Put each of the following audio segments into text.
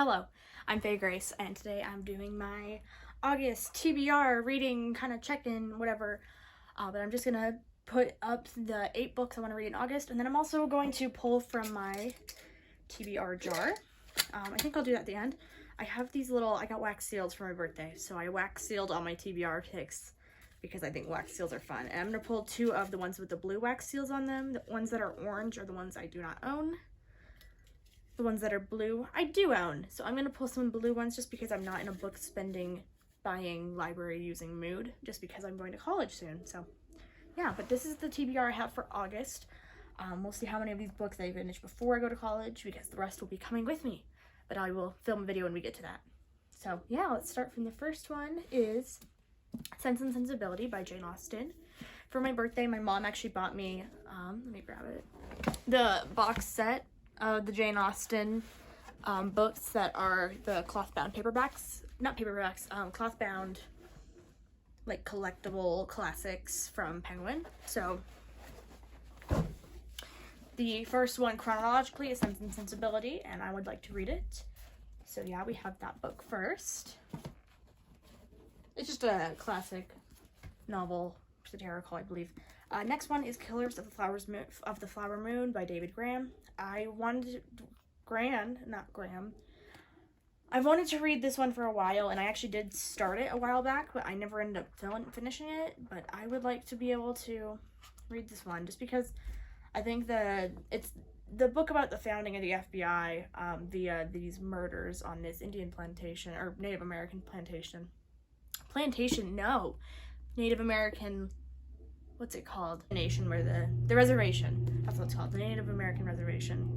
Hello, I'm Faye Grace, and today I'm doing my August TBR reading kind of check-in, whatever. But I'm just gonna put up the 8 books I want to read in August, and then I'm also going to pull from my TBR jar. I think I'll do that at the end. I have these little, I got wax seals for my birthday, so I wax sealed all my TBR picks because I think wax seals are fun. And I'm gonna pull 2 of the ones with the blue wax seals on them. The ones that are orange are the ones I do not own. The ones that are blue I do own, so I'm gonna pull some blue ones just because I'm not in a book spending, buying, library using mood, just because I'm going to college soon. So yeah, but this is the TBR I have for August. We'll see how many of these books I finish before I go to college, because the rest will be coming with me, but I will film a video when we get to that. So yeah, let's start from the first one. Is Sense and Sensibility by Jane Austen. For my birthday, my mom actually bought me, let me grab it, the box set of the Jane Austen books that are the cloth-bound paperbacks, not paperbacks, cloth-bound, like, collectible classics from Penguin. So the first one chronologically is Sense and Sensibility, and I would like to read it. So yeah, we have that book first. It's just a classic novel, satirical, I believe. Next one is Killers of the Flower Moon by David Graham. I wanted I've wanted to read this one for a while, and I actually did start it a while back, but I never ended up finishing it. But I would like to be able to read this one, just because I think it's the book about the founding of the FBI via these murders on this Indian plantation, or Native American plantation. Native American, what's it called? The nation where the reservation. That's what it's called. The Native American reservation.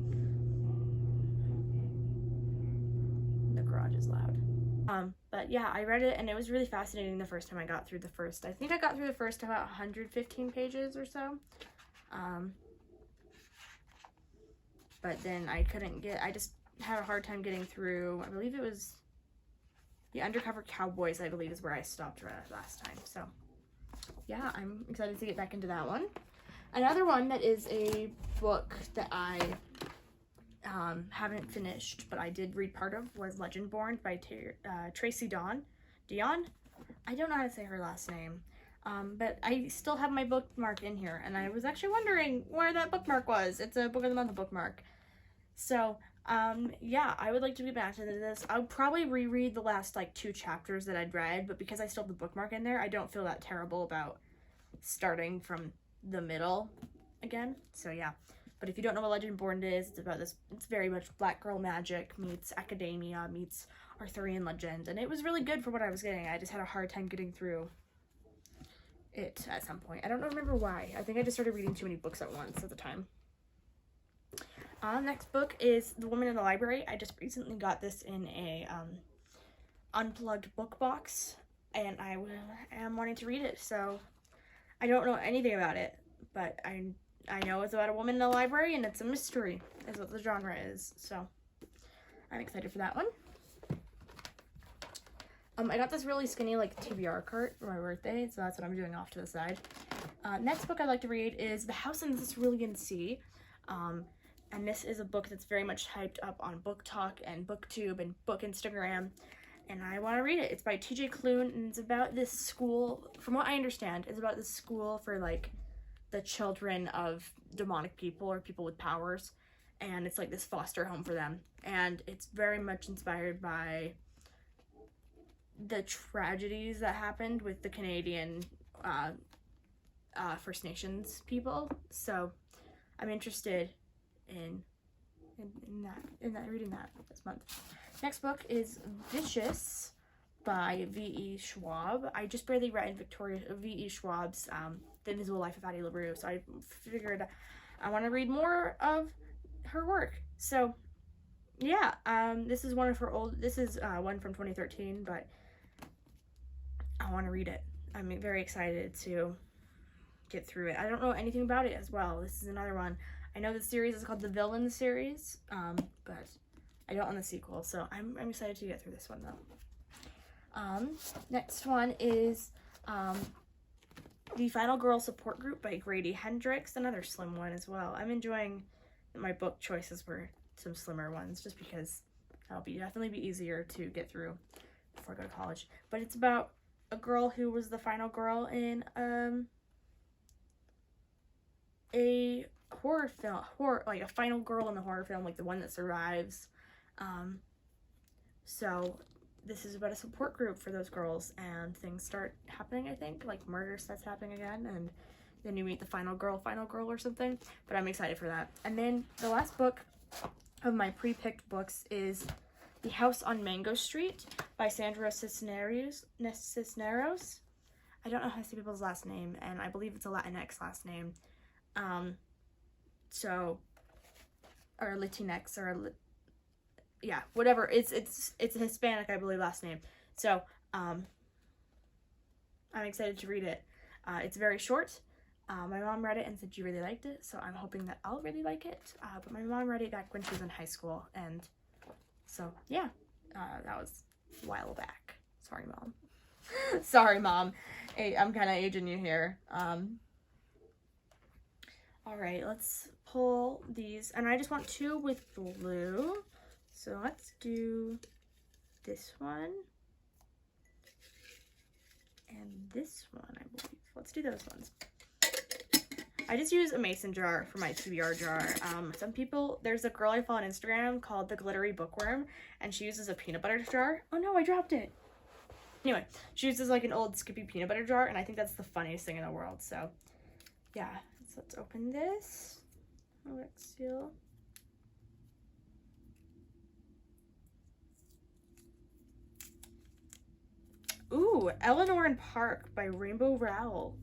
The garage is loud. But yeah, I read it and it was really fascinating the first time I got through the first. I think I got through the first about 115 pages or so. But then I just had a hard time getting through, I believe it was The Undercover Cowboys, I believe is where I stopped last time. So yeah, I'm excited to get back into that one. Another one that is a book that I haven't finished, but I did read part of, was Legendborn by Tracy Dion. I don't know how to say her last name, but I still have my bookmark in here, and I was actually wondering where that bookmark was. It's a Book of the Month bookmark. So yeah, I would like to be back to this. I'll probably reread the last 2 chapters that I'd read, but because I still have the bookmark in there, I don't feel that terrible about starting from the middle again. So yeah, but if you don't know what Legendborn is, it's about this, it's very much black girl magic meets academia meets Arthurian legend, and it was really good for what I was getting. I just had a hard time getting through it at some point. I don't remember why. I think I just started reading too many books at once at the time. Next book is The Woman in the Library. I just recently got this in a unplugged book box, and I am wanting to read it. So I don't know anything about it, but I know it's about a woman in a library, and it's a mystery is what the genre is. So I'm excited for that one. I got this really skinny TBR cart for my birthday, so that's what I'm doing off to the side. Next book I'd like to read is The House in the Cerulean Sea. And this is a book that's very much hyped up on Book Talk and BookTube and Book Instagram, and I want to read it. It's by TJ Klune, and it's about this school, from what I understand, it's about this school for the children of demonic people or people with powers, and it's this foster home for them, and it's very much inspired by the tragedies that happened with the Canadian First Nations people. So I'm interested in reading that this month. Next book is Vicious by V Schwab. I just barely read V Schwab's The Invisible Life of Addie LaRue, so I figured I want to read more of her work. So yeah, this is one of her one from 2013, but I want to read it. I'm very excited to get through it. I don't know anything about it as well. This is another one. I know the series is called the Villain series, but I don't own the sequel, so I'm excited to get through this one though. Next one is The Final Girl Support Group by Grady Hendrix, another slim one as well. I'm enjoying my book choices were some slimmer ones, just because That'll definitely be easier to get through before I go to college. But it's about a girl who was the final girl in a horror film, like a final girl in the horror film, like the one that survives. So this is about a support group for those girls, and things start happening, I think, like murder starts happening again, and then you meet the final girl or something. But I'm excited for that. And then the last book of my pre-picked books is The House on Mango Street by Sandra Cisneros. I don't know how to say people's last name, and I believe it's a Latinx last name. Or Latinx, or yeah, whatever. It's a Hispanic, I believe, last name. So, I'm excited to read it. It's very short. My mom read it and said she really liked it, so I'm hoping that I'll really like it. But my mom read it back when she was in high school, and so, yeah, that was a while back. Sorry, Mom. Sorry, Mom. Hey, I'm kind of aging you here. Alright, let's pull these, and I just want 2 with blue, so let's do this one, and this one, I believe. Let's do those ones. I just use a mason jar for my TBR jar. Some people, there's a girl I follow on Instagram called the Glittery Bookworm, and she uses a peanut butter jar. Oh no, I dropped it. Anyway, she uses like an old Skippy peanut butter jar, and I think that's the funniest thing in the world, so yeah. So let's open this. Let's seal. Ooh, Eleanor and Park by Rainbow Rowell.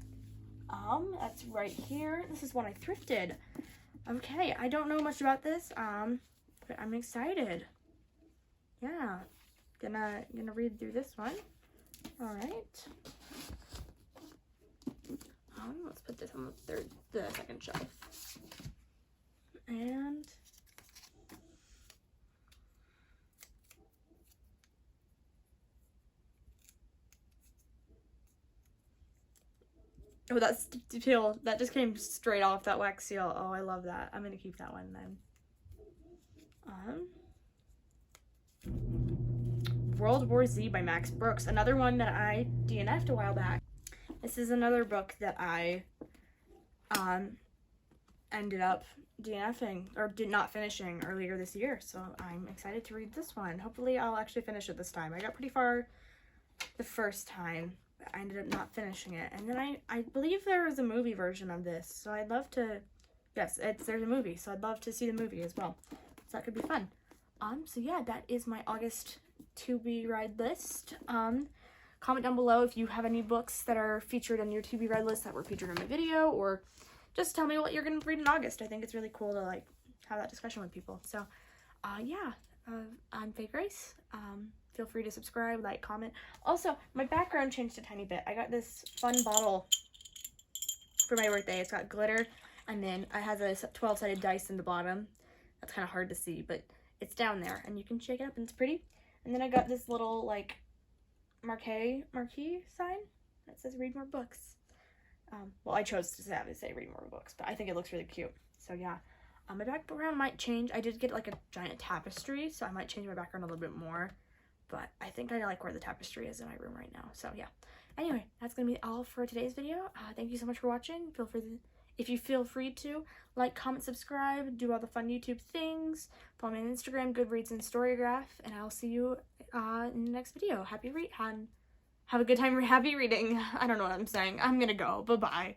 That's right here. This is one I thrifted. Okay, I don't know much about this, but I'm excited. Yeah, gonna read through this one. All right. Let's put this on the second shelf. And oh, that's peel. That just came straight off that wax seal. Oh, I love that. I'm gonna keep that one then. World War Z by Max Brooks. Another one that I DNF'd a while back. This is another book that I ended up DNFing, or did not finishing earlier this year, so I'm excited to read this one. Hopefully I'll actually finish it this time. I got pretty far the first time, but I ended up not finishing it. And then I believe there is a movie version of this, so I'd love to, yes, there's a movie, so I'd love to see the movie as well. So that could be fun. So yeah, that is my August to-be read list. Comment down below if you have any books that are featured on your to-be read list that were featured in my video, or just tell me what you're going to read in August. I think it's really cool to, like, have that discussion with people. So, yeah, I'm Ve Grace. Feel free to subscribe, like, comment. Also, my background changed a tiny bit. I got this fun bottle for my birthday. It's got glitter, and then it has a 12-sided dice in the bottom. That's kind of hard to see, but it's down there, and you can shake it up, and it's pretty. And then I got this little, like, marquee sign that says read more books. Well, I chose to have it say read more books, but I think it looks really cute. So yeah, my background might change. I did get like a giant tapestry, so I might change my background a little bit more, but I think I like where the tapestry is in my room right now. So yeah, anyway, that's gonna be all for today's video. Thank you so much for watching. If you feel free to like, comment, subscribe, do all the fun YouTube things, follow me on Instagram, Goodreads, and Storygraph, and I'll see you in the next video. Have a good time. Happy reading. I don't know what I'm saying. I'm gonna go. Bye-bye.